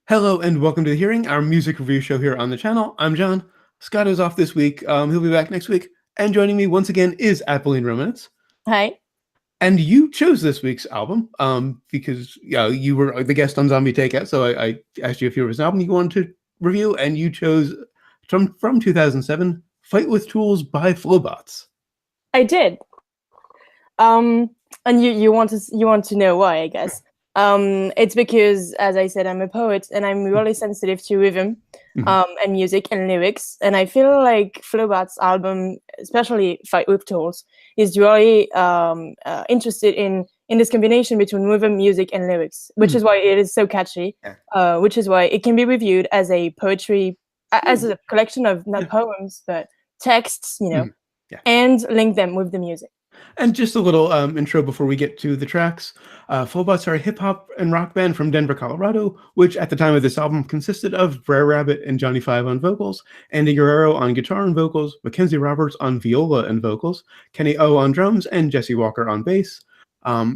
Hello and welcome to The Hearing, our music review show here on the channel. I'm John. Scotto's off this week. He'll be back next week. And joining me once again is Appoline Romanens. Hi. And you chose this week's album because you were the guest on Zombie Takeout, so I asked you if there was an album you wanted to review, and you chose from 2007, Fight with Tools by Flobots. I did. And you want to know why, I guess. It's because, as I said, I'm a poet and I'm really sensitive to rhythm, and music and lyrics. And I feel like Flobots' album, especially Fight with Tools, is really interested in this combination between rhythm, music, and lyrics, which is why it is so catchy, which is why it can be reviewed as a poetry, as a collection of not poems, but texts, and link them with the music. And just a little intro before we get to the tracks. Flobots are a hip-hop and rock band from Denver, Colorado, which at the time of this album consisted of Brer Rabbit and Johnny Five on vocals, Andy Guerrero on guitar and vocals, Mackenzie Roberts on viola and vocals, Kenny O on drums, and Jesse Walker on bass.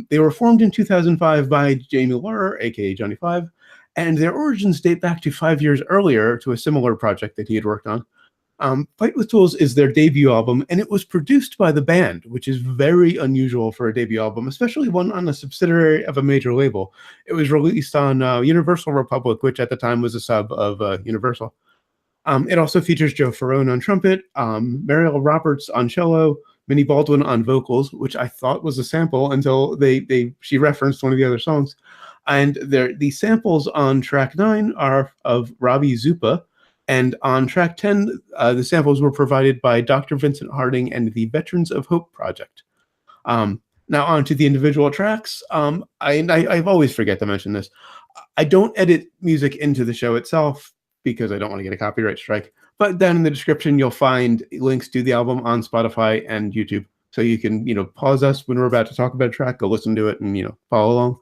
They were formed in 2005 by Jamie Laurer, aka Johnny Five, and their origins date back to 5 years earlier to a similar project that he had worked on. Fight with Tools is their debut album, and it was produced by the band, which is very unusual for a debut album, especially one on a subsidiary of a major label. It was released on Universal Republic, which at the time was a sub of Universal. It also features Joe Ferrone on trumpet, Mariel Roberts on cello, Minnie Baldwin on vocals, which I thought was a sample until she referenced one of the other songs. And the samples on track 9 are of Robbie Zupa. And on track 10, the samples were provided by Dr. Vincent Harding and the Veterans of Hope Project. Now on to the individual tracks. I always forget to mention this. I don't edit music into the show itself because I don't want to get a copyright strike. But down in the description, you'll find links to the album on Spotify and YouTube. So you can, pause us when we're about to talk about a track, go listen to it, and, follow along.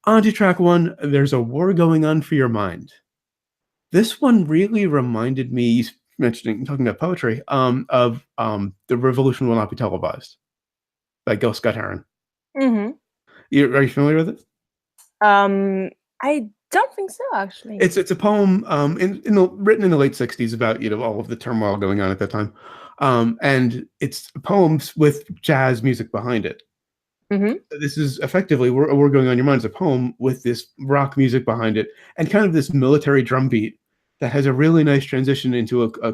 On to track 1, There's a War Going On for Your Mind. This one really reminded me, talking about poetry, of The Revolution Will Not Be Televised by Gil Scott-Heron. Mm-hmm. Are you familiar with it? I don't think so, actually. It's a poem written in the late 60s about all of the turmoil going on at that time. And it's poems with jazz music behind it. Mm-hmm. This is effectively We're Going On Your Mind is a poem with this rock music behind it and kind of this military drum beat that has a really nice transition into a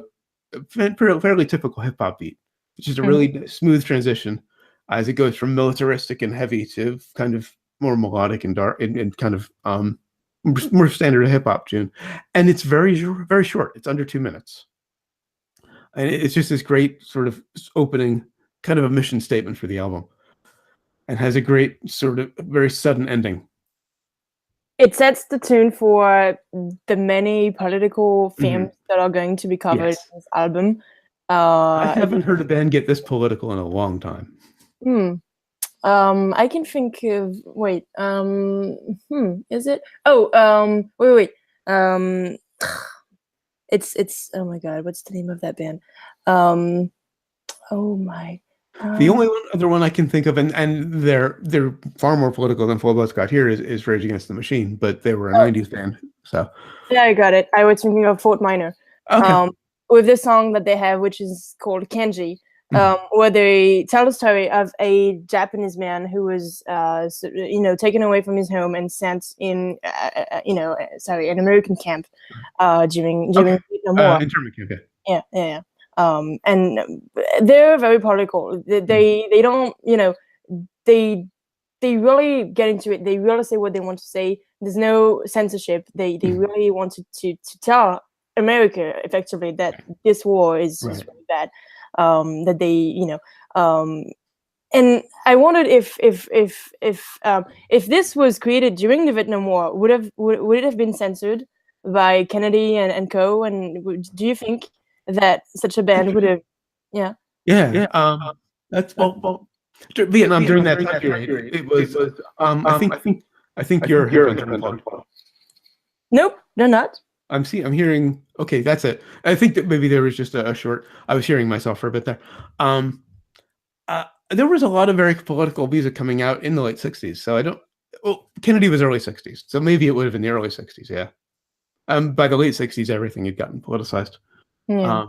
fairly typical hip hop beat, which is a really smooth transition as it goes from militaristic and heavy to kind of more melodic and dark and kind of more standard hip hop tune. And it's very, very short. It's under 2 minutes. And it's just this great sort of opening, kind of a mission statement for the album. And has a great sort of very sudden ending. It sets the tune for the many political themes that are going to be covered in this album. I haven't heard a band get this political in a long time. I can think of is it? Wait. It's oh my god, what's the name of that band? The only other one I can think of, and they're far more political than Flobots got here, is Rage Against the Machine, but they were a 90s band. So yeah, I got it. I was thinking of Fort Minor. Okay. With this song that they have, which is called Kenji, where they tell the story of a Japanese man who was taken away from his home and sent in an American camp during the Vietnam War. Internment camp, yeah. And they're very political. They don't, they really get into it. They really say what they want to say. There's no censorship. They really wanted to tell America effectively that this war is really bad. That they, and I wondered if this was created during the Vietnam War, would it have been censored by Kennedy and co? And do you think that such a band would have, that's Vietnam during that time period. It was I think your headphones are unplugged. Nope, they're not. I'm hearing. Okay, that's it. I think that maybe there was just a short. I was hearing myself for a bit there. There was a lot of very political music coming out in the late 60s. So well, Kennedy was early 60s, so maybe it would have been the early 60s, yeah. By the late 60s, everything had gotten politicized. Yeah.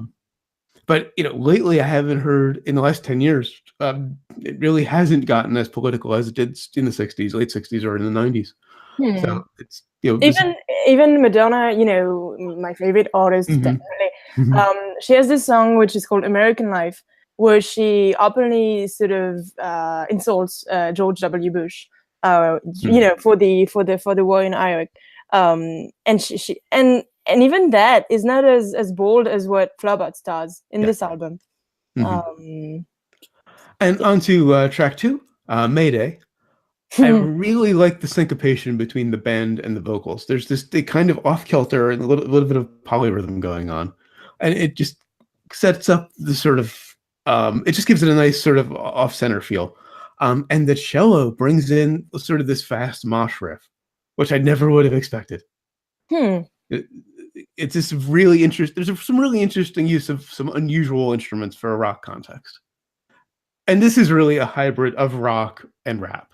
But lately I haven't heard, in the last 10 years, it really hasn't gotten as political as it did in the 60s, late 60s, or in the 90s. So it's even Madonna, my favorite artist, Mhm. definitely. Mhm. She has this song which is called American Life, where she openly sort of insults George W. Bush, for the war in Iraq. And she and even that is not as bold as what Flobots does in Yeah. this album. Mhm. And onto track 2, Mayday. I really like the syncopation between the band and the vocals. There's this kind of off kilter and a little bit of polyrhythm going on, and it just sets up the sort of it just gives it a nice sort of off center feel. And the cello brings in sort of this fast mosh riff, which I never would have expected. It, it's just really interesting. There's some really interesting use of some unusual instruments for a rock context, and this is really a hybrid of rock and rap.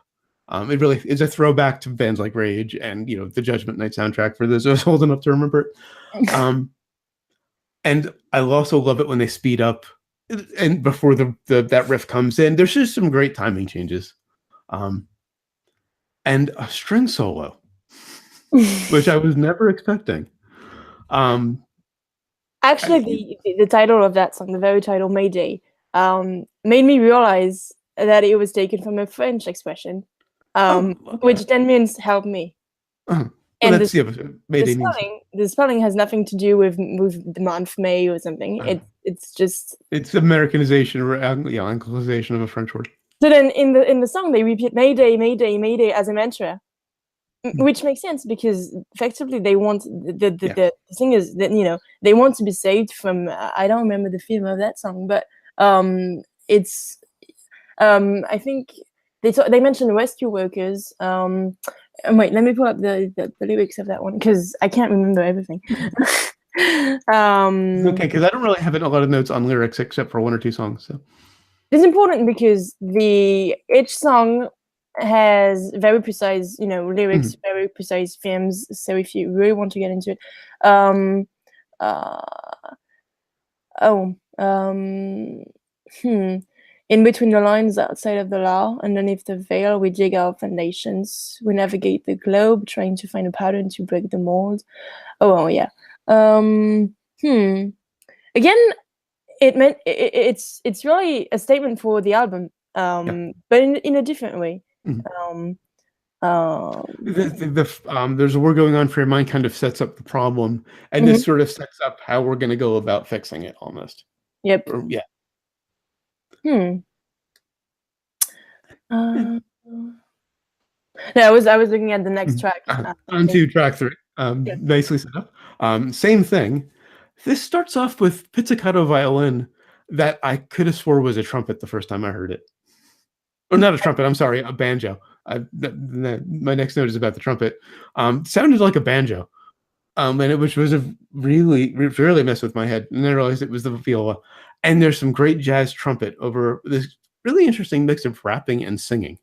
It really is a throwback to bands like Rage and the Judgment Night soundtrack, for those of us old enough to remember it. And I also love it when they speed up, and before that riff comes in, there's just some great timing changes, and a string solo, which I was never expecting. Actually, the title of that song, the very title, Mayday, made me realize that it was taken from a French expression, Okay. which then means "help me." Well, And that's Mayday means. the spelling has nothing to do with the month May or something. It's just It's Americanization or Anglicization of a French word. so then in the song they repeat Mayday, Mayday, Mayday as a mantra. Which makes sense because effectively they want the thing is that they want to be saved from I don't remember the film of that song, but it's I think they mentioned rescue workers. Wait, let me pull up the lyrics of that one because I can't remember everything. Okay, because I don't really have a lot of notes on lyrics except for one or two songs. So it's important because each song has very precise, lyrics, very precise themes. So if you really want to get into it, in between the lines, outside of the law, underneath the veil, we dig our foundations. We navigate the globe, trying to find a pattern to break the mold. Oh yeah. Again, it's really a statement for the album, but in a different way. There's a war going on for your mind kind of sets up the problem, and this sort of sets up how we're going to go about fixing it almost. Yep. Yeah. No, I was looking at the next track. On to track 3. Nicely set up. Same thing. This starts off with pizzicato violin that I could have swore was a trumpet the first time I heard it. Or not a trumpet, I'm sorry, a banjo. My next note is about the trumpet. Sounded like a banjo. Which was really messed with my head. And then I realized it was the viola. And there's some great jazz trumpet over this really interesting mix of rapping and singing.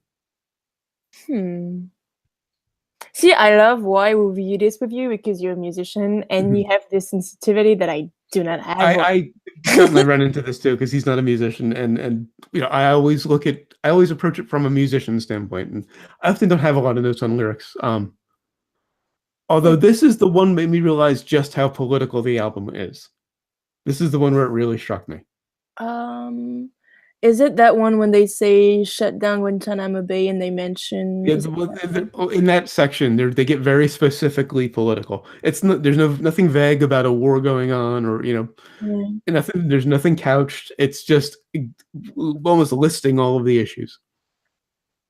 See, I love why we review this with you because you're a musician and you have this sensitivity that I do not have. I certainly run into this too because he's not a musician, and I always approach it from a musician standpoint, and I often don't have a lot of notes on lyrics. Although this is the one made me realize just how political the album is. This is the one where it really struck me. Is it that one when they say shut down Guantanamo Bay and they mention in that section they get very specifically political. It's not there's nothing vague about a war going on or nothing. There's nothing couched. It's just almost listing all of the issues.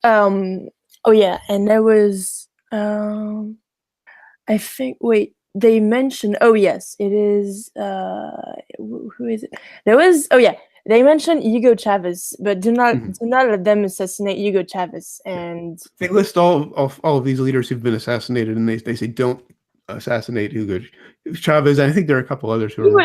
Oh yeah, and there was I think they mentioned yes it is who is it? There was they mentioned Hugo Chavez, but do not let them assassinate Hugo Chavez. And they list all of these leaders who've been assassinated, and they say don't assassinate Hugo Chavez. I think there are a couple others who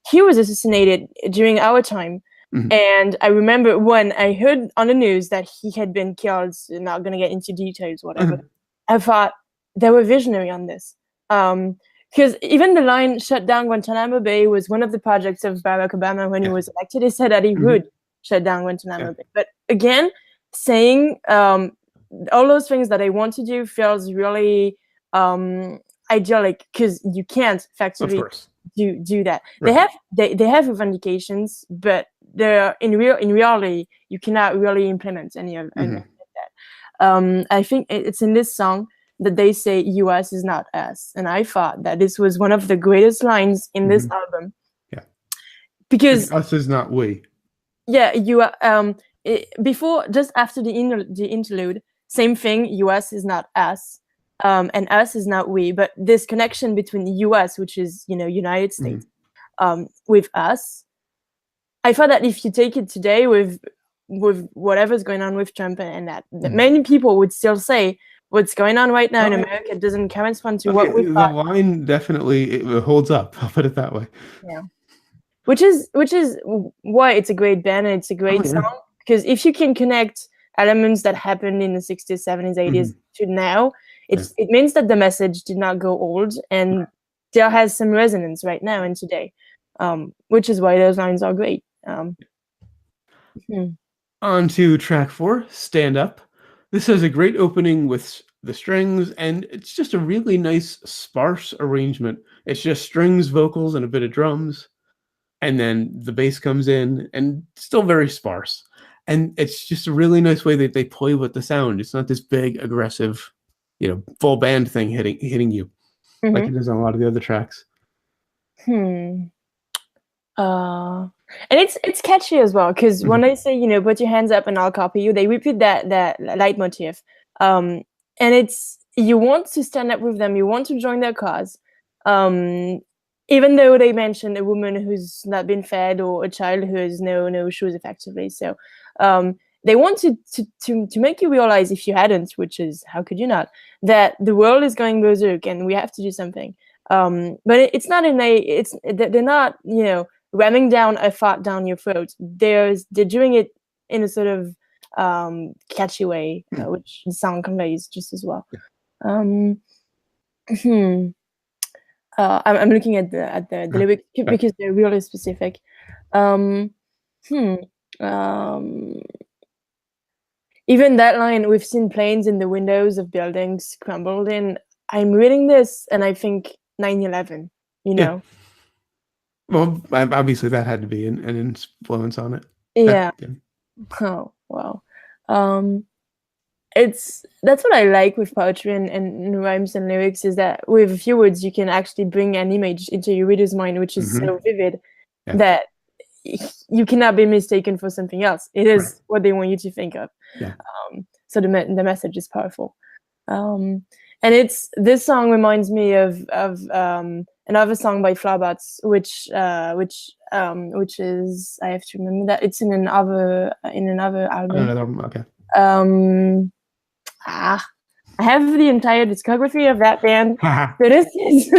he was assassinated during our time. And I remember when I heard on the news that he had been killed. Not gonna get into details, whatever. I thought they were visionary on this. Because even the line "shut down Guantanamo Bay" was one of the projects of Barack Obama when he was elected. He said that he would shut down Guantanamo Bay. But again, saying all those things that I want to do feels really idyllic, because you can't factually do that. Right. They have revendications, but they're in reality you cannot really implement any of that. I think it's in this song that they say "US is not us," and I thought that this was one of the greatest lines in this album. Yeah, because us is not we. Yeah, before, just after the interlude, same thing. US is not us, and us is not we. But this connection between the US, which is United States, with us, I thought that if you take it today with whatever's going on with Trump and that many people would still say what's going on right now in America doesn't correspond to what we thought. The line definitely holds up. I'll put it that way. Yeah, which is why it's a great band and it's a great song, because if you can connect elements that happened in the 60s, 70s, 80s to now, it means that the message did not go old and still has some resonance right now and today, which is why those lines are great. On to track 4, Stand Up. This has a great opening with the strings, and it's just a really nice sparse arrangement. It's just strings, vocals, and a bit of drums, and then the bass comes in, and still very sparse. And it's just a really nice way that they play with the sound. It's not this big, aggressive, full band thing hitting you like it is on a lot of the other tracks. And it's catchy as well, because when they say, put your hands up and I'll copy you, they repeat that leitmotif. And it's, you want to stand up with them, you want to join their cause. Even though they mention a woman who's not been fed or a child who has no shoes effectively. So they want to make you realize, if you hadn't, which is, how could you not, that the world is going berserk and we have to do something. But it's not they're not, ramming down a thought down your throat. They're doing it in a sort of catchy way, which the sound conveys just as well. I'm looking at the lyrics because they're really specific. Even that line, "We've seen planes in the windows of buildings crumbled in." I'm reading this and I think 9/11. Yeah. Well, obviously that had to be an influence on it. Yeah. Oh, wow. That's what I like with poetry and rhymes and lyrics, is that with a few words you can actually bring an image into your reader's mind, which is so vivid that you cannot be mistaken for something else. It is what they want you to think of. Yeah. So the message is powerful. And this song reminds me of another song by Flobots, which is, I have to remember that it's in another album. Another album, okay. I have the entire discography of that band. So this is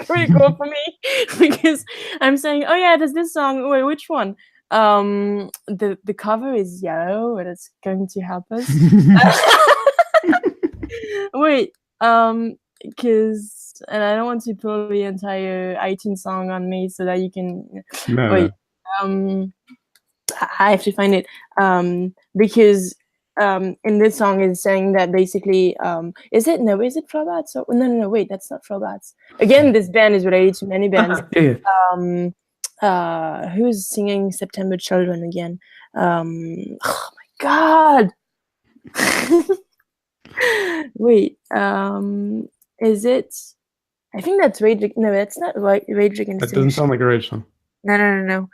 pretty cool for me, because I'm saying, oh yeah, there's this song. Wait, which one? The cover is yellow, and it's going to help us. Wait, because, and I don't want to pull the entire iTunes song on me so that you can wait. I have to find it, because in this song it's saying that basically, is it Flobots? No, wait, that's not Flobots. Again, this band is related to many bands. Who's singing September Children again? Oh my god. Wait, is it? I think that's Rage. No, that's not Rage Against. That doesn't sound like a Rage song. No.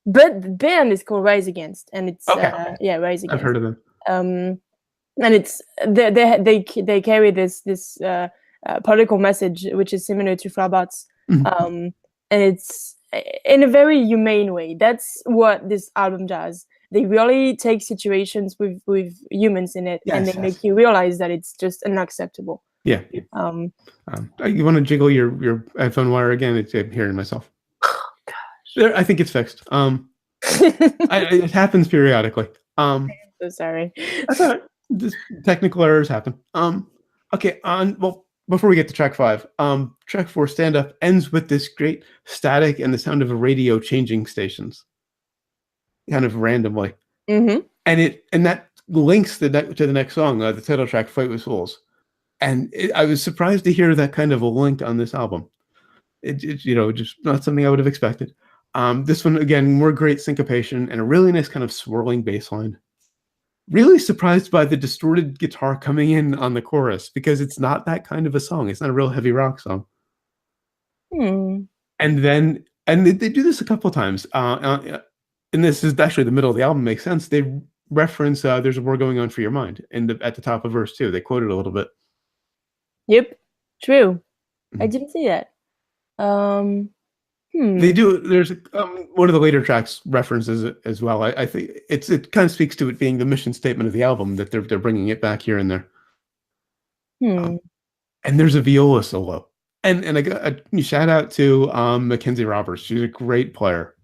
But the band is called Rise Against, and it's Rise Against. I've heard of them. And it's they carry this political message which is similar to Flobots, and it's in a very humane way. That's what this album does. They really take situations with humans in it, and they make you realize that it's just unacceptable. Yeah. You want to jiggle your headphone wire again? I'm hearing myself. Oh, gosh. I think it's fixed. It happens periodically. I'm so sorry. That's all right. Just technical errors happen. Okay, before we get to track 5, track 4, Stand Up, ends with this great static and the sound of a radio changing stations, kind of randomly. Mm-hmm. And that links to the next song, the title track, Fight with Fools. And I was surprised to hear that kind of a link on this album. It's just not something I would have expected. This one, again, more great syncopation and a really nice kind of swirling bass line. Really surprised by the distorted guitar coming in on the chorus, because it's not that kind of a song. It's not a real heavy rock song. And they do this a couple times. And this is actually the middle of the album, makes sense. They reference "There's a War Going On for Your Mind" at the top of verse 2. They quote it a little bit. Yep, true. I didn't see that. They do. There's one of the later tracks references it as well. I think it kind of speaks to it being the mission statement of the album, that they're bringing it back here and there. And there's a viola solo, and I got a shout out to Mackenzie Roberts. She's a great player.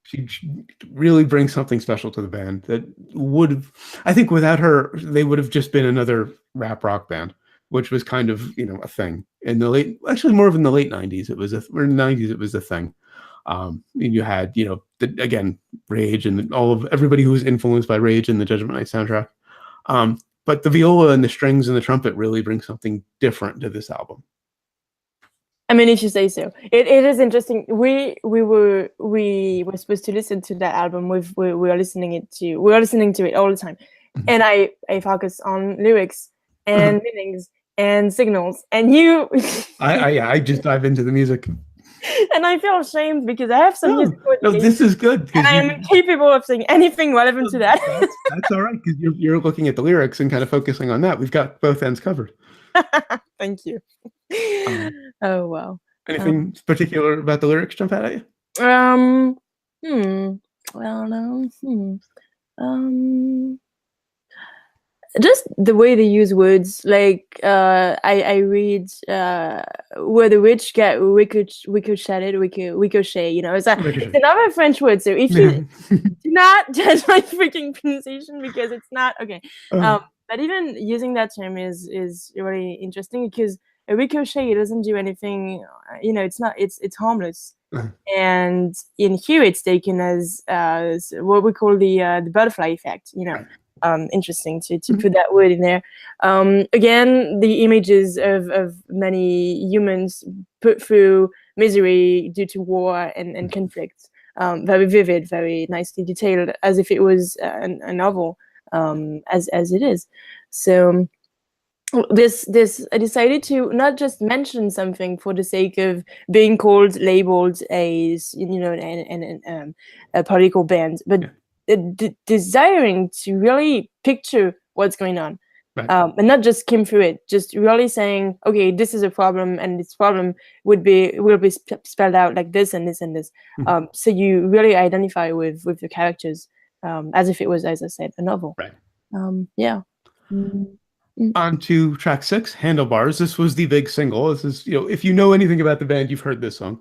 She really brings something special to the band that I think without her, they would have just been another rap rock band, which was kind of, a thing in the more of in the late 90s. Or in the 90s, it was a thing. And you had, again, Rage and everybody who was influenced by Rage and the Judgment Night soundtrack. But the viola and the strings and the trumpet really bring something different to this album. I mean, if you say so. It is interesting. We were supposed to listen to that album. We are listening to it all the time, and I focus on lyrics and meanings and signals. And you, I just dive into the music, and I feel ashamed because I have some music. No, this is good, and I'm incapable of saying anything relevant to that. That's all right, because you're looking at the lyrics and kind of focusing on that. We've got both ends covered. Thank you. Oh wow. Anything particular about the lyrics jump out at you? Well, no. Just the way they use words. Like I read where the rich get ricocheted, ricochet. It's another French word. So if you do not judge my freaking pronunciation, because it's not okay. But even using that term is really interesting, because a ricochet, it doesn't do anything. It's harmless. And in here, it's taken as what we call the butterfly effect. Interesting to put that word in there. Again, the images of many humans put through misery due to war and conflict. Very vivid, very nicely detailed, as if it was a novel. As it is. So this I decided to not just mention something for the sake of being labeled as a political band, but desiring to really picture what's going on. Right. And not just skim through it, just really saying, okay, this is a problem, and this problem will be spelled out like this and this and this. So you really identify with the characters. As if it was, as I said, a novel. Right. Yeah. On to track 6, Handlebars. This was the big single. This is, if you know anything about the band, you've heard this song.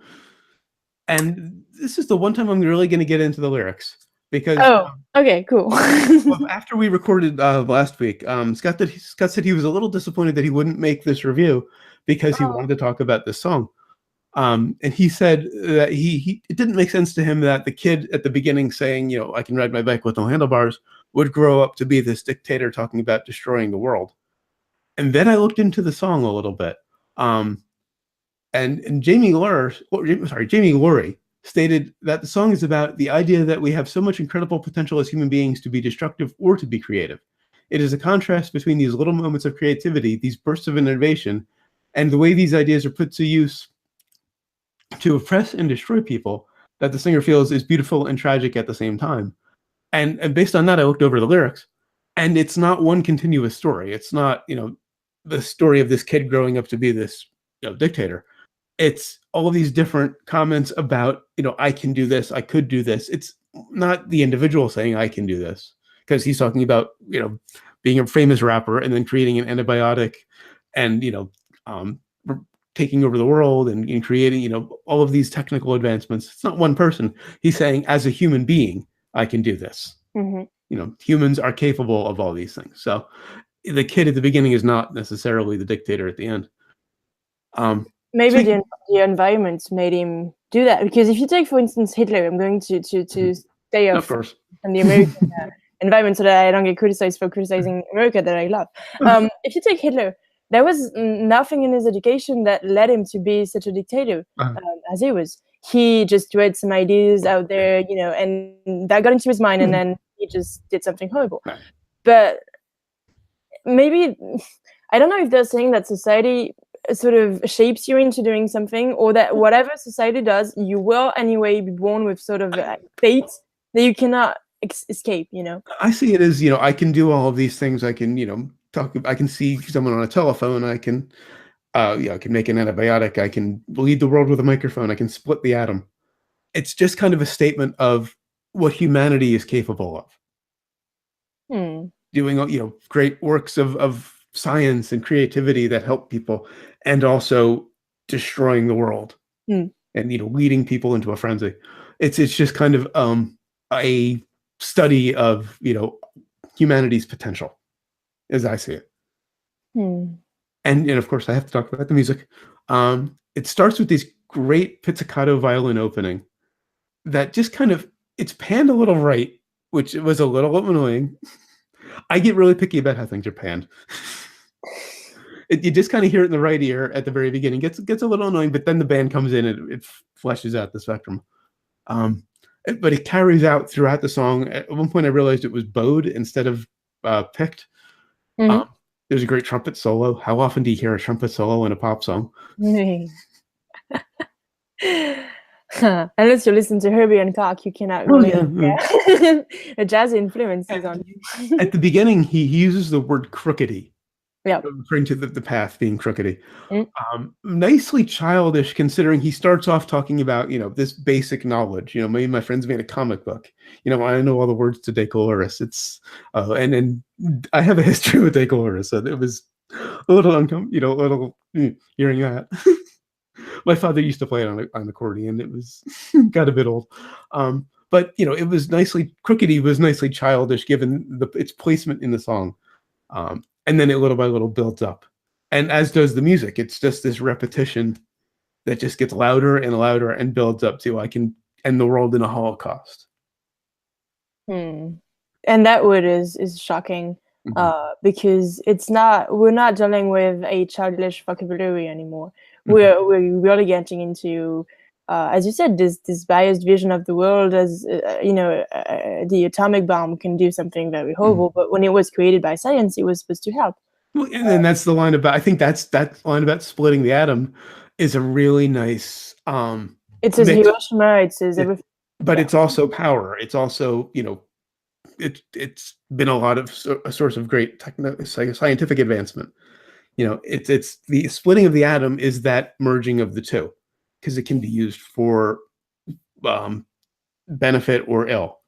And this is the one time I'm really going to get into the lyrics, because okay, cool. Well, after we recorded last week, Scott said he was a little disappointed that he wouldn't make this review because he wanted to talk about this song. And he said that it didn't make sense to him that the kid at the beginning saying, I can ride my bike with no handlebars, would grow up to be this dictator talking about destroying the world. And then I looked into the song a little bit. And Jamie Laurie stated that the song is about the idea that we have so much incredible potential as human beings to be destructive or to be creative. It is a contrast between these little moments of creativity, these bursts of innovation, and the way these ideas are put to use to oppress and destroy people, that the singer feels is beautiful and tragic at the same time. And based on that, I looked over the lyrics, and it's not one continuous story. It's not, the story of this kid growing up to be this dictator. It's all of these different comments about, I can do this, I could do this. It's not the individual saying I can do this, because he's talking about, being a famous rapper and then creating an antibiotic and, taking over the world and creating, all of these technical advancements. It's not one person. He's saying, as a human being, I can do this. Mm-hmm. humans are capable of all these things. So the kid at the beginning is not necessarily the dictator at the end. Maybe the environment made him do that, because if you take, for instance, Hitler, I'm going to stay off course, from the American environment so that I don't get criticized for criticizing America that I love. If you take Hitler, there was nothing in his education that led him to be such a dictator as he was. He just read some ideas out there, and that got into his mind, and then he just did something horrible. But maybe, I don't know if they're saying that society sort of shapes you into doing something, or that whatever society does, you will anyway be born with sort of a fate that you cannot escape. I see it as, I can do all of these things. I can, talk. I can see someone on a telephone. I can, I can make an antibiotic. I can lead the world with a microphone. I can split the atom. It's just kind of a statement of what humanity is capable of. Doing, great works of science and creativity that help people, and also destroying the world and leading people into a frenzy. It's just kind of a study of humanity's potential, as I see it. And of course I have to talk about the music. It starts with this great pizzicato violin opening that just kind of, it's panned a little right, which was a little annoying. I get really picky about how things are panned. You just kind of hear it in the right ear at the very beginning. Gets a little annoying, but then the band comes in and it fleshes out the spectrum. But it carries out throughout the song. At one point, I realized it was bowed instead of picked. There's a great trumpet solo. How often do you hear a trumpet solo in a pop song? Unless you listen to Herbie and Cock, you cannot really. A jazz influence is on you. At the beginning, he uses the word crookedy. Yeah, referring to the path being crookedy. Nicely childish, considering he starts off talking about this basic knowledge. Me and my friends made a comic book. I know all the words to Decoloris. It's and I have a history with Decoloris, so it was a little uncomfortable. A little hearing that. My father used to play it on accordion. It was got a bit old. But it was crookedy was nicely childish given its placement in the song. And then it little by little builds up. And as does the music. It's just this repetition that just gets louder and louder and builds up to I can end the world in a Holocaust. And that word is shocking because we're not dealing with a childish vocabulary anymore. We're really getting into, as you said, this biased vision of the world as, the atomic bomb can do something very horrible, but when it was created by science, it was supposed to help. Well, and that's the line about, I think that line about splitting the atom is a really nice. It says Hiroshima, it says everything. But it's also power. It's also, it's been a lot of a source of great scientific advancement. It's the splitting of the atom is that merging of the two, because it can be used for benefit or ill.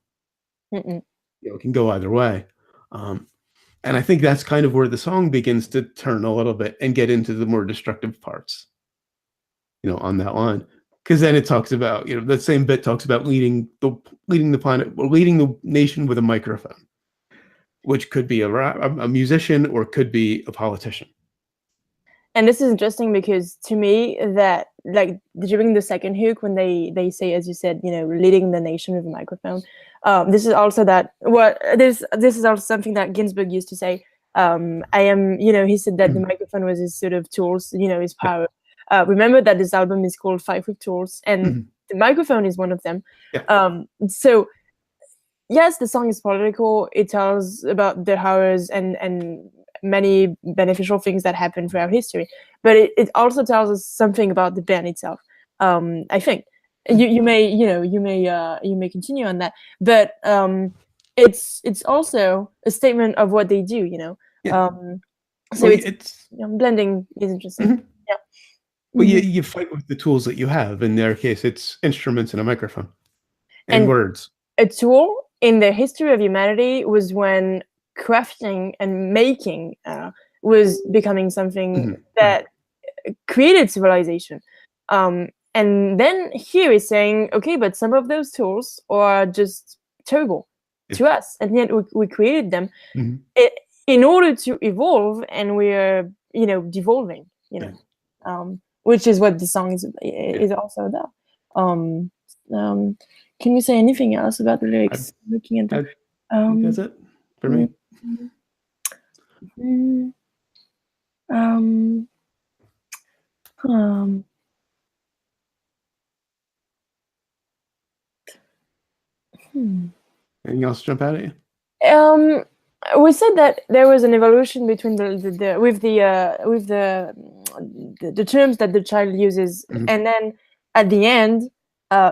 It can go either way. And I think that's kind of where the song begins to turn a little bit and get into the more destructive parts, on that line. Because then it talks about, that same bit talks about leading the planet, or leading the nation with a microphone, which could be a musician or could be a politician. And this is interesting because to me that, like, during the second hook, when they say, as you said, leading the nation with a microphone, this is also this is also something that Ginsberg used to say. He said that the microphone was his sort of tools, his power. Remember that this album is called 5 Hook Tools, and the microphone is one of them. So yes, the song is political. It tells about the horrors and many beneficial things that happen throughout history, but it also tells us something about the band itself. I think you may continue on that, but it's also a statement of what they do. So it's blending is interesting. Yeah. Well, you fight with the tools that you have. In their case, it's instruments and a microphone and words. A tool in the history of humanity was when crafting and making was becoming something that created civilization. And then here is saying, okay, but some of those tools are just terrible. to us, and yet we created them Mhm. in order to evolve, and we're devolving, which is what the song is also about. Can we say anything else about the lyrics? Looking at them. I think that's it for me. mm, um, um, Anything else jump out at you? We said that there was an evolution between with the terms that the child uses, and then at the end,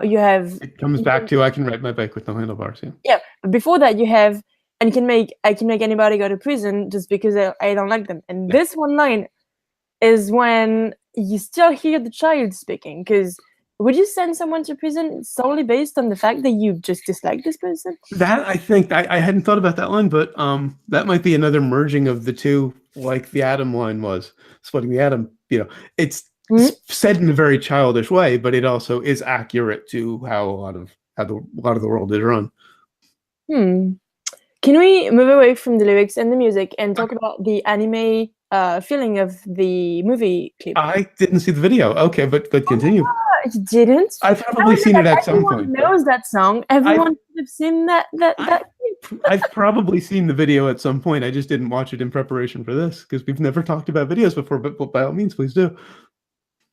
you have. It comes back to I can ride my bike with no handlebars. Yeah. Yeah. But before that, you have I can make anybody go to prison just because I don't like them. And this one line is when you still hear the child speaking, because would you send someone to prison solely based on the fact that you just dislike this person? That I think I hadn't thought about that line, but that might be another merging of the two, like the Atom line was splitting the atom. It's said in a very childish way, but it also is accurate to how a lot of the world is run. Can we move away from the lyrics and the music and talk about the anime feeling of the movie clip? I didn't see the video. Okay, but continue. You didn't? I've probably seen it at some point. Everyone knows that song. Everyone should have seen that clip. I've probably seen the video at some point. I just didn't watch it in preparation for this because we've never talked about videos before. But by all means, please do.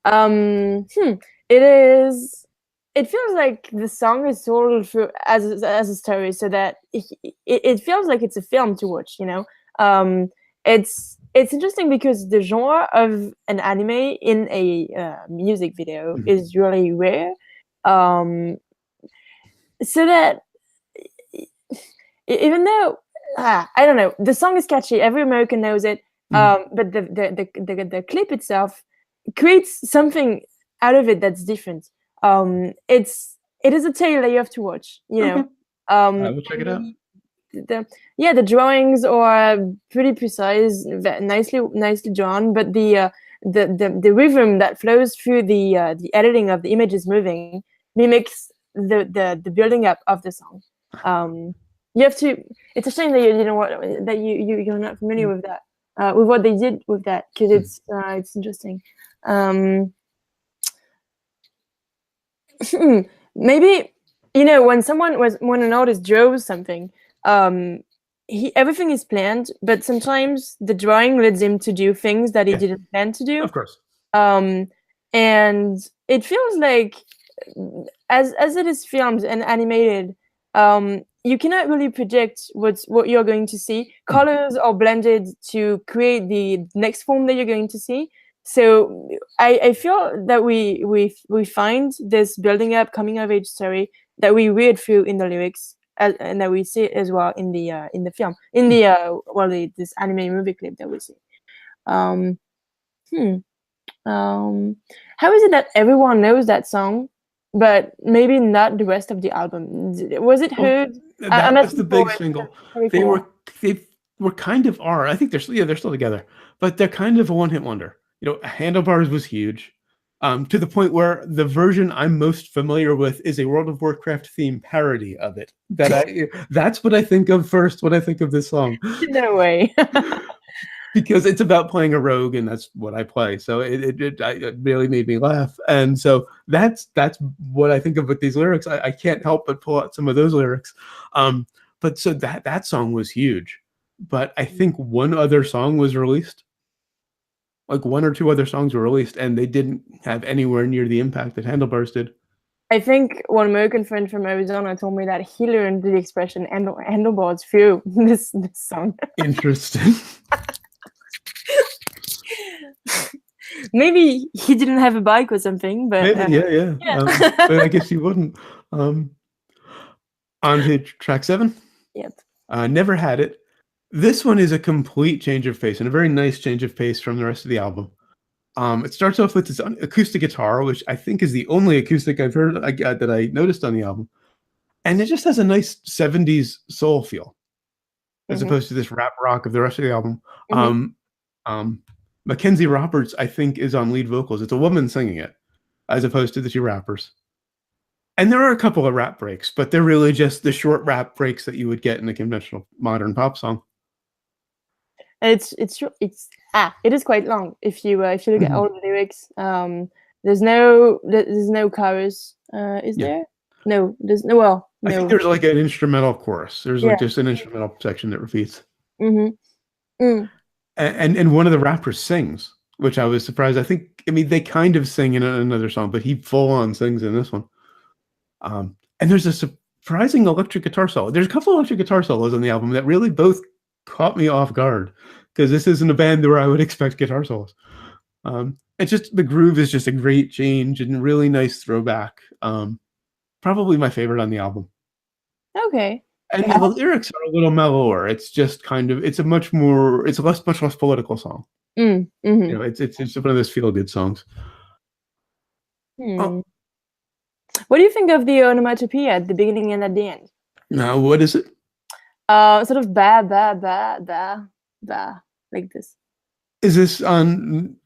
It is. It feels like the song is told through as a story, so that it feels like it's a film to watch. It's interesting because the genre of an anime in a music video is really rare. So that even though I don't know, the song is catchy, every American knows it, but the clip itself creates something out of it that's different. It is a tale that you have to watch. I will check it out. The drawings are pretty precise, nicely drawn, but the rhythm that flows through the editing of the images moving mimics the building up of the song. You have to. It's a shame that you're not familiar with that, with what they did with that, because it's interesting. Maybe when an artist draws something, everything is planned, but sometimes the drawing leads him to do things that he didn't plan to do. Of course. And it feels like as it is filmed and animated, you cannot really predict what you're going to see. Colors are blended to create the next form that you're going to see. So I feel that we find this building up, coming of age story that we read through in the lyrics, and that we see as well in the film, in this anime movie clip that we see. How is it that everyone knows that song, but maybe not the rest of the album? Was it heard? That was the big single. They were kind of are. I think they're still together, but they're kind of a one-hit wonder. Handlebars was huge, to the point where the version I'm most familiar with is a World of Warcraft themed parody of it. That's what I think of first when I think of this song. No way. Because it's about playing a rogue, and that's what I play. So it really made me laugh, and so that's what I think of with these lyrics. I can't help but pull out some of those lyrics. But so that song was huge. But I think one other song was released. Like one or two other songs were released, and they didn't have anywhere near the impact that Handlebars did. I think one American friend from Arizona told me that he learned the expression handlebars through this song. Interesting. Maybe he didn't have a bike or something, but maybe, yeah. But I guess he wouldn't. On to track 7. Yep. Never Had It. This one is a complete change of pace, and a very nice change of pace from the rest of the album. It starts off with this acoustic guitar, which I think is the only acoustic I've heard that I noticed on the album. And it just has a nice 70s soul feel, as opposed to this rap rock of the rest of the album. Mackenzie Roberts, I think, is on lead vocals. It's a woman singing it, as opposed to the two rappers. And there are a couple of rap breaks, but they're really just the short rap breaks that you would get in a conventional modern pop song. And it is quite long if you look at all the lyrics. There's no chorus. Is there? No, there's no. Well, no. I think there's like an instrumental chorus. There's like just an instrumental section that repeats. And one of the rappers sings, which I was surprised. I mean, they kind of sing in another song, but he full on sings in this one. And there's a surprising electric guitar solo. There's a couple of electric guitar solos on the album that really both caught me off guard, because this isn't a band where I would expect guitar solos. It's just, the groove is just a great change and really nice throwback. Probably my favorite on the album. Okay. And the lyrics are a little mellower. It's just kind of, it's much less political song. You know, it's one of those feel good songs. What do you think of the onomatopoeia at the beginning and at the end? Now, what is it? Sort of ba ba ba ba ba, like this. Is this on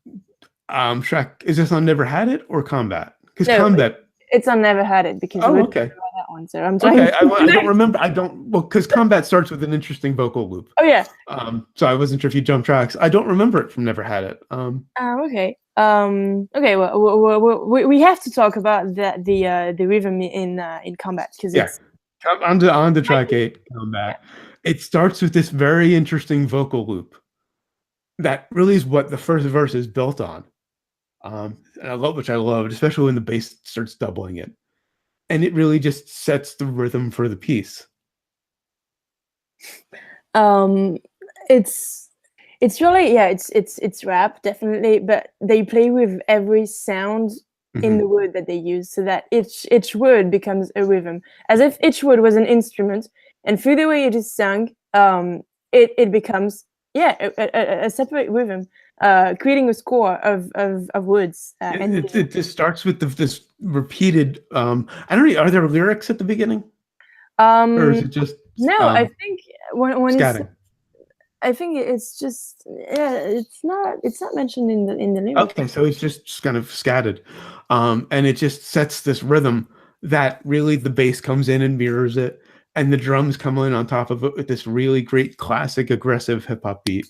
track? Is this on Never Had It or Combat? Because Combat. It's on Never Had It, because okay. That one, so I'm trying. Okay, I don't remember. Because Combat starts with an interesting vocal loop. Oh yeah. So I wasn't sure if you jumped tracks. I don't remember it from Never Had It. Okay. Okay. Well, we have to talk about the rhythm in Combat, because it's on to track 8, Combat. It starts with this very interesting vocal loop that really is what the first verse is built on. And I loved, especially when the bass starts doubling it. And it really just sets the rhythm for the piece. It's really, it's rap, definitely, but they play with every sound in the word that they use, so that each word becomes a rhythm, as if each word was an instrument, and through the way it is sung, it becomes a separate rhythm, creating a score of words. It just starts with this repeated. I don't know. Are there lyrics at the beginning, or is it just no? I think when scatting. I think it's just it's not mentioned in the lyrics. Okay, so it's just kind of scattered, and it just sets this rhythm that really the bass comes in and mirrors it, and the drums come in on top of it with this really great classic aggressive hip hop beat,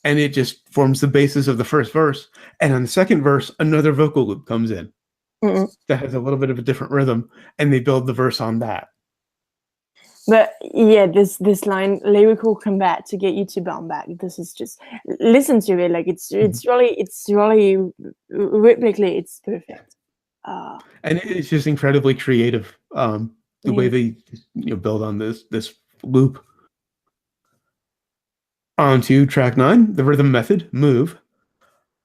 and it just forms the basis of the first verse. And on the second verse, another vocal loop comes in that has a little bit of a different rhythm, and they build the verse on that. But yeah, this line, lyrical combat to get you to bounce back. This is just, listen to it, like it's really rhythmically, it's perfect. And it's just incredibly creative. The way they build on this loop. On to track 9, the rhythm method, Move.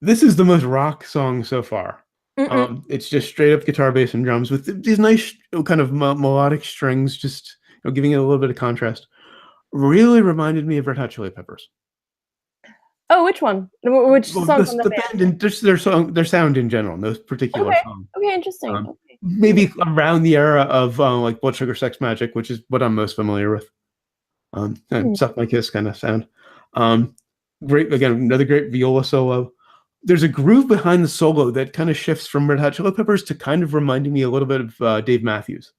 This is the most rock song so far. It's just straight up guitar, bass, and drums with these nice kind of melodic strings, just giving it a little bit of contrast. Really reminded me of Red Hot Chili Peppers. Oh, which one? Which song? The band and just their sound in general, those particular songs. Okay, interesting. Maybe around the era of like Blood Sugar Sex Magic, which is what I'm most familiar with. And Suck My Kiss kind of sound. Great, again, another great viola solo. There's a groove behind the solo that kind of shifts from Red Hot Chili Peppers to kind of reminding me a little bit of Dave Matthews,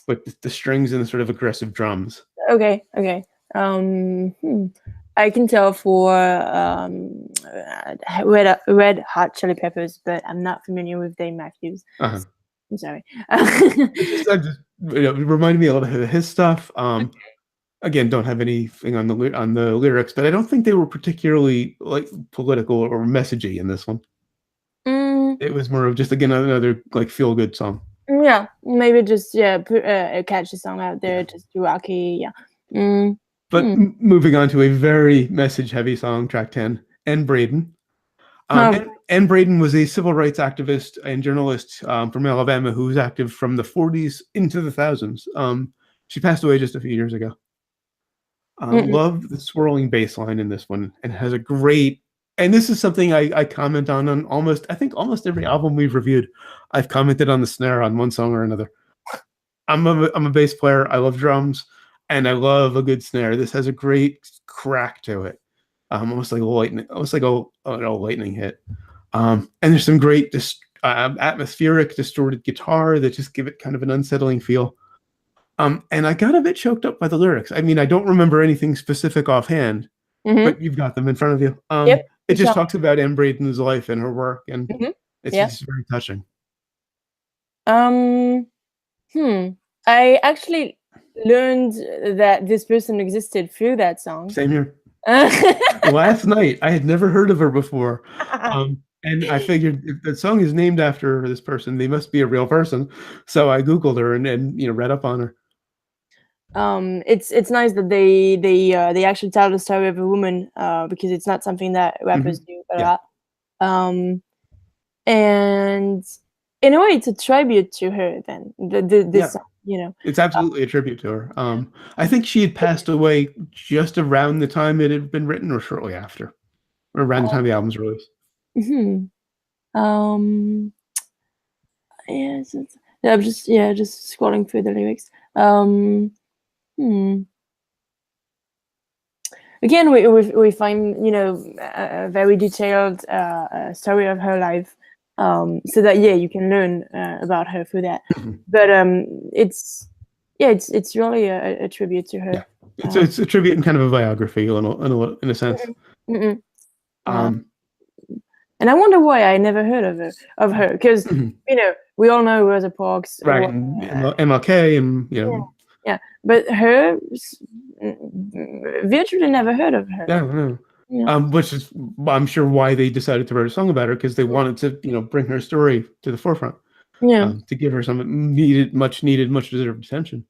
with the strings and the sort of aggressive drums. Okay. I can tell for Red Hot Chili Peppers, but I'm not familiar with Dave Matthews. I'm sorry. It reminded me a little bit of his stuff. Again, don't have anything on the lyrics, but I don't think they were particularly like political or messagey in this one. It was more of just, again, another like feel good song. Yeah, maybe just put a catchy song out there, just rocky. But moving on to a very message heavy song, track 10, and Braden. Anne Braden was a civil rights activist and journalist from Alabama who was active from the 40s into the thousands. She passed away just a few years ago. Love the swirling bass line in this one, and has a great, and this is something I comment on almost every album we've reviewed. I've commented on the snare on one song or another. I'm a bass player. I love drums, and I love a good snare. This has a great crack to it, almost like a lightning hit. And there's some great atmospheric, distorted guitar that just give it kind of an unsettling feel. And I got a bit choked up by the lyrics. I mean, I don't remember anything specific offhand, but you've got them in front of you. Yep. It just talks about Anne Braden's life and her work, and it's Yeah. just very touching. I actually learned that this person existed through that song. Same here. Last night, I had never heard of her before. And I figured if the song is named after this person, they must be a real person. So I Googled her and read up on her. It's nice that they actually tell the story of a woman, because it's not something that rappers do a lot. And in a way, it's a tribute to her. Then this song, it's absolutely a tribute to her. I think she had passed away just around the time it had been written, or shortly after, or around the time the album's released. I'm just scrolling through the lyrics. Again, we find a very detailed story of her life, so that you can learn about her through that. But it's really a tribute to her. It's a tribute and kind of a biography in a sense. And I wonder why I never heard of her, because we all know Rosa Parks, right? MLK, and but her, virtually never heard of her. Which is, I'm sure, why they decided to write a song about her, because they wanted to bring her story to the forefront, to give her some much needed, much deserved attention.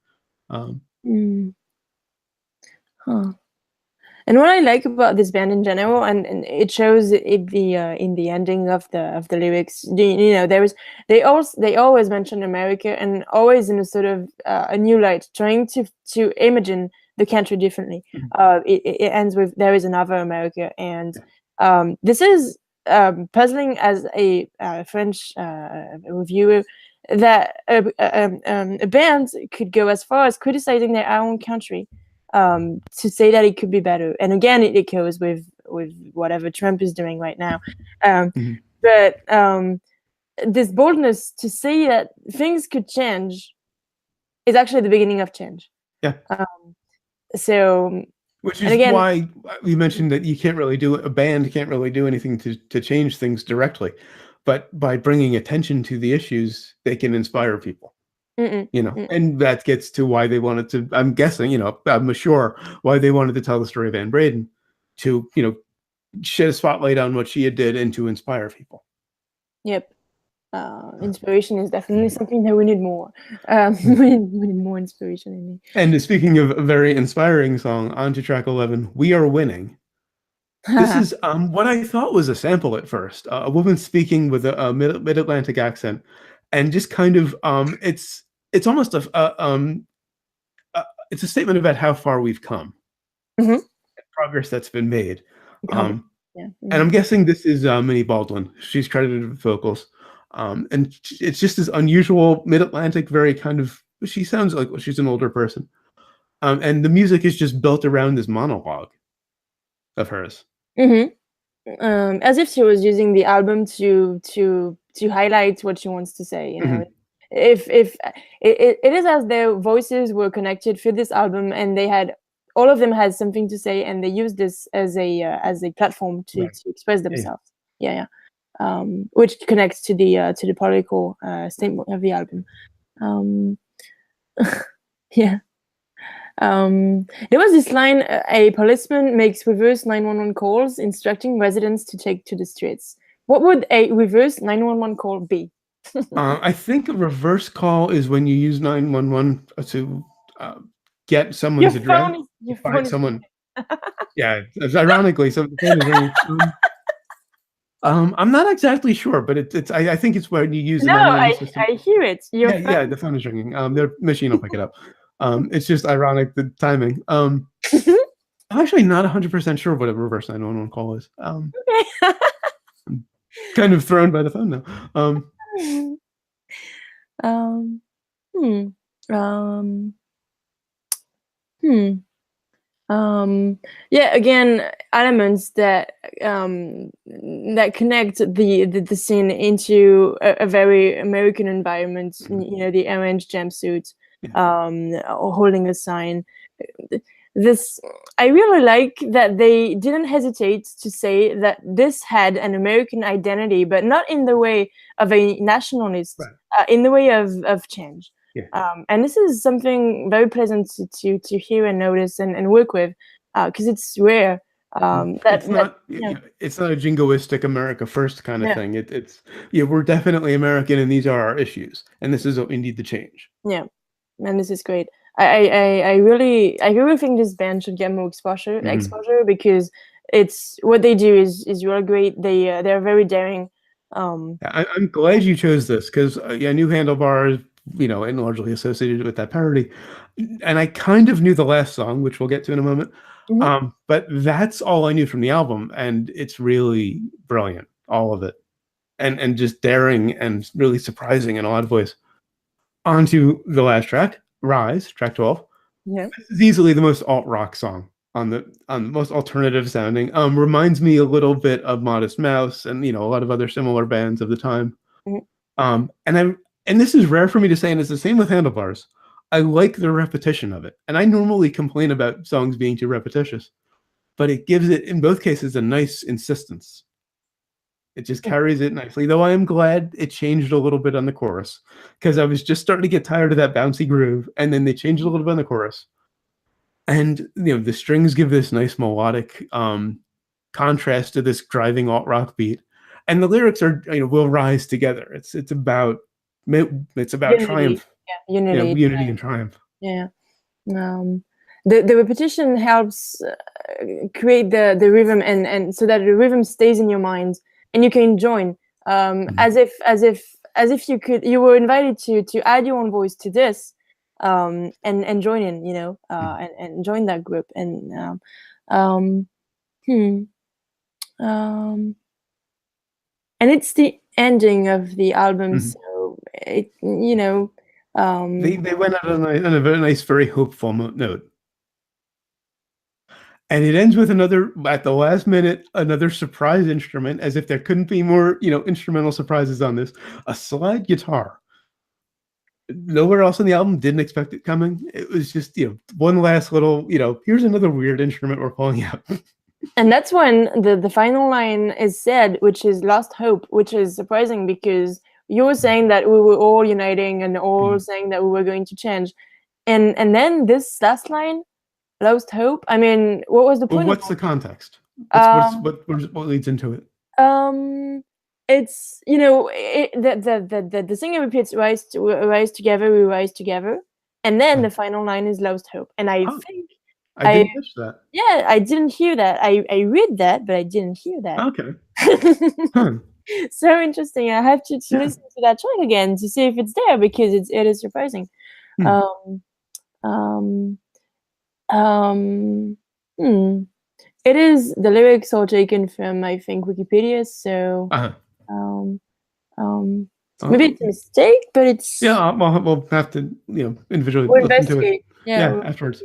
And what I like about this band in general, and it shows in the ending of the lyrics, they always mention America, and always in a sort of a new light, trying to imagine the country differently. It ends with "There is another America," and this is puzzling as a French reviewer, that a band could go as far as criticizing their own country, to say that it could be better. And again, it goes with whatever Trump is doing right now. But this boldness to say that things could change is actually the beginning of change. Which is why we mentioned that a band can't really do anything to change things directly, but by bringing attention to the issues, they can inspire people. And that gets to why they wanted to, I'm guessing, I'm sure why they wanted to tell the story of Anne Braden, to, shed a spotlight on what she did and to inspire people. Inspiration is definitely something that we need more. We need more inspiration in me. And speaking of a very inspiring song, on to track 11, "We Are Winning." This is what I thought was a sample at first. A woman speaking with a mid-Atlantic accent, and just kind of it's almost it's a statement about how far we've come, progress that's been made. And I'm guessing this is Minnie Baldwin. She's credited with vocals, and it's just this unusual mid-Atlantic, very kind of. She sounds like she's an older person, and the music is just built around this monologue of hers. As if she was using the album to highlight what she wants to say. If it is as their voices were connected for this album, and all of them had something to say, and they used this as a platform to express themselves. Which connects to the political statement of the album. There was this line: a policeman makes reverse 911 calls, instructing residents to take to the streets. What would a reverse 911 call be? I think a reverse call is when you use 911 to get someone's address. Find someone. Ironically, so the phone is ringing. I'm not exactly sure, but it's. I think it's when you use. I hear it. The phone is ringing. Their machine will pick it up. It's just ironic, the timing. I'm actually not 100% sure what a reverse 911 call is. I'm kind of thrown by the phone now. Yeah, again, elements that that connect the scene into a very American environment. The orange jumpsuit, holding a sign. This I really like that they didn't hesitate to say that this had an American identity, but not in the way of a nationalist, in the way of change. And this is something very pleasant to hear and notice and work with, because it's rare. It's not a jingoistic America first kind of thing. It's we're definitely American, and these are our issues, and this is what we need to change. Yeah, and this is great. I really think this band should get more exposure because it's what they do is really great. They're very daring. I'm glad you chose this because I knew Handlebars, and largely associated with that parody, and I kind of knew the last song, which we'll get to in a moment. But that's all I knew from the album, and it's really brilliant, all of it, and just daring and really surprising in a odd voice. On to the last track, Rise, track 12. Yeah, this is easily the most alt rock song on the most alternative sounding. Reminds me a little bit of Modest Mouse and a lot of other similar bands of the time. And this is rare for me to say, and it's the same with Handlebars. I like the repetition of it, and I normally complain about songs being too repetitious, but it gives it in both cases a nice insistence. It just carries it nicely, though I am glad it changed a little bit on the chorus, because I was just starting to get tired of that bouncy groove, and then they changed a little bit on the chorus. And the strings give this nice melodic contrast to this driving alt rock beat, and the lyrics are we'll rise together. It's about unity. Triumph, unity and triumph. Yeah, the repetition helps create the rhythm, and so that the rhythm stays in your mind and you can join, as if you were invited to add your own voice to this, and join in, and join that group. And and it's the ending of the album, so it they went out on a very nice, very hopeful note. And it ends with at the last minute, another surprise instrument, as if there couldn't be more, instrumental surprises on this. A slide guitar. Nowhere else on the album, didn't expect it coming. It was just, one last little, here's another weird instrument we're pulling out. And that's when the final line is said, which is "Lost Hope," which is surprising because you were saying that we were all uniting and all saying that we were going to change. And then this last line, "Lost Hope." I mean, what was the point? Well, what's the context? What leads into it? It's the singer repeats rise together, we rise together, and then the final line is "Lost Hope." And I think I didn't catch that. Yeah, I didn't hear that. I read that, but I didn't hear that. Okay. So interesting. I have to listen to that track again to see if it's there, because it is surprising. It is, the lyrics are taken from, I think, Wikipedia, so maybe it's a mistake, but it's we'll have to individually listen to it. Yeah, afterwards.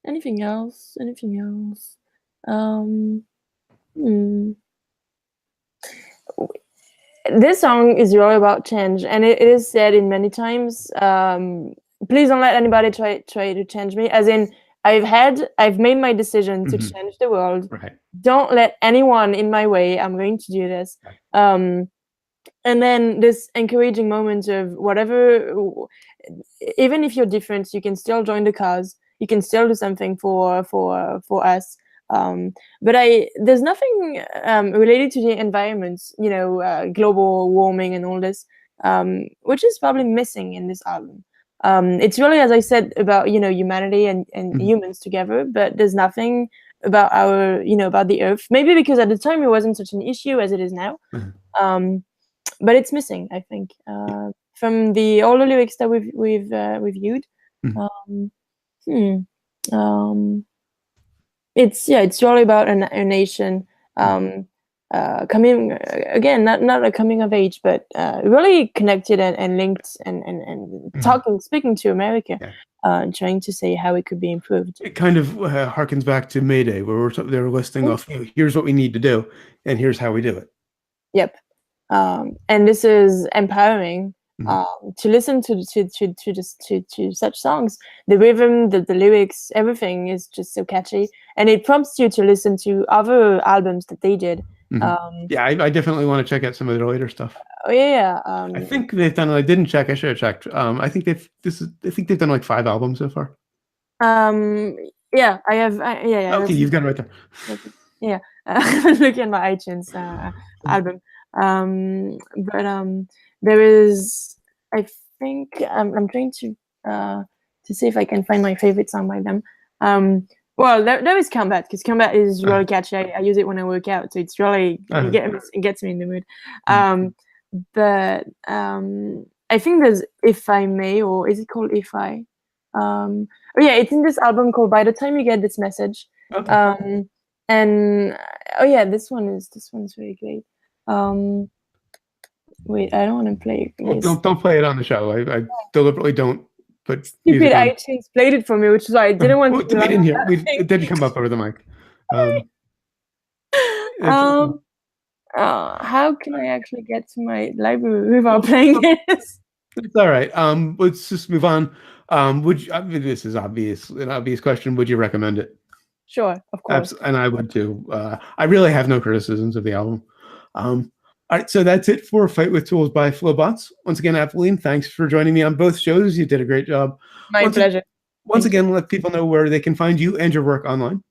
Anything else? Anything else? This song is really about change, and it is said in many times, please don't let anybody try to change me, as in I've made my decision to change the world. Don't let anyone in my way. I'm going to do this. And then this encouraging moment of whatever, even if you're different, you can still join the cause. You can still do something for us. But there's nothing related to the environment, global warming and all this, which is probably missing in this album. It's really, as I said, about humanity and humans together, but there's nothing about about the earth. Maybe because at the time it wasn't such an issue as it is now. But it's missing, I think, from all the lyrics that we've viewed. It's really about a nation. coming again, not a coming of age, but really connected and linked and speaking to America, trying to say how it could be improved. It kind of harkens back to Mayday, where they're listing off, here's what we need to do, and here's how we do it. Yep, and this is empowering. To listen to such songs, the rhythm, the lyrics, everything is just so catchy, and it prompts you to listen to other albums that they did. Yeah, I definitely want to check out some of their later stuff. Oh yeah. I think they've done. I didn't check. I should have checked. I think they've done like 5 albums so far. Yeah, I have. Yeah. Okay, you've got it right there. Yeah, look at my iTunes album. But there is. I think I'm trying to see if I can find my favorite song by them. Well, there is Combat, because Combat is really catchy. I use it when I work out, so it's really it gets me in the mood. But I think there's If I May, or is it called If I? Oh yeah, it's in this album called By the Time You Get This Message. Okay. And oh yeah, this one's really great. Wait, I don't want to play it. Well, don't play it on the show. I deliberately don't put stupid iTunes played it for me, which is why I didn't want to. We didn't hear. It didn't come up over the mic. How can I actually get to my library without playing this? It's all right. Let's just move on. This is an obvious question. Would you recommend it? Sure, of course. And I would too. I really have no criticisms of the album. All right, so that's it for Fight with Tools by Flobots. Once again, Appoline, thanks for joining me on both shows. You did a great job. My pleasure. Once again, let people know where they can find you and your work online.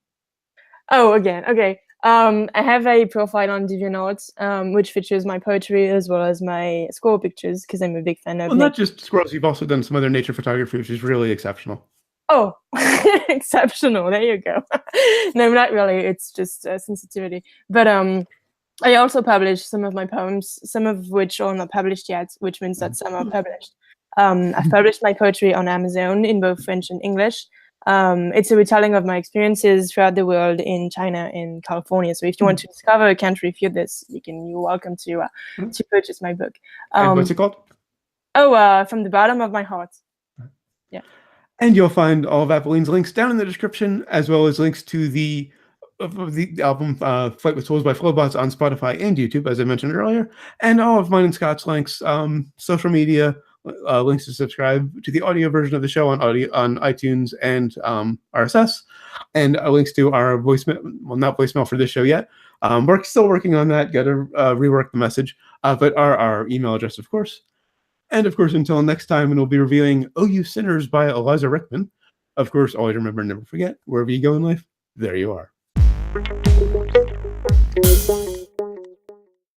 Oh, again, okay. I have a profile on DeviantArt, which features my poetry as well as my squirrel pictures, because I'm a big fan of. Well, not just squirrels. You've also done some other nature photography, which is really exceptional. Oh, exceptional! There you go. No, not really. It's just sensitivity, but I also published some of my poems, some of which are not published yet, which means that some are published. I've published my poetry on Amazon in both French and English. It's a retelling of my experiences throughout the world in China and California. So if you want to discover a country through this, you're welcome to purchase my book. And what's it called? Oh, From the Bottom of My Heart. Yeah. And you'll find all of Appoline's links down in the description, as well as links to the album Fight with Tools by Flobots on Spotify and YouTube, as I mentioned earlier, and all of mine and Scott's links, social media, links to subscribe to the audio version of the show on iTunes and RSS, and links to our voicemail. Well, not voicemail for this show yet. We're still working on that. Got to rework the message, but our email address, of course. And of course, until next time, and we'll be reviewing "Oh You Sinners" by Eliza Rickman. Of course, always remember, never forget, wherever you go in life, there you are.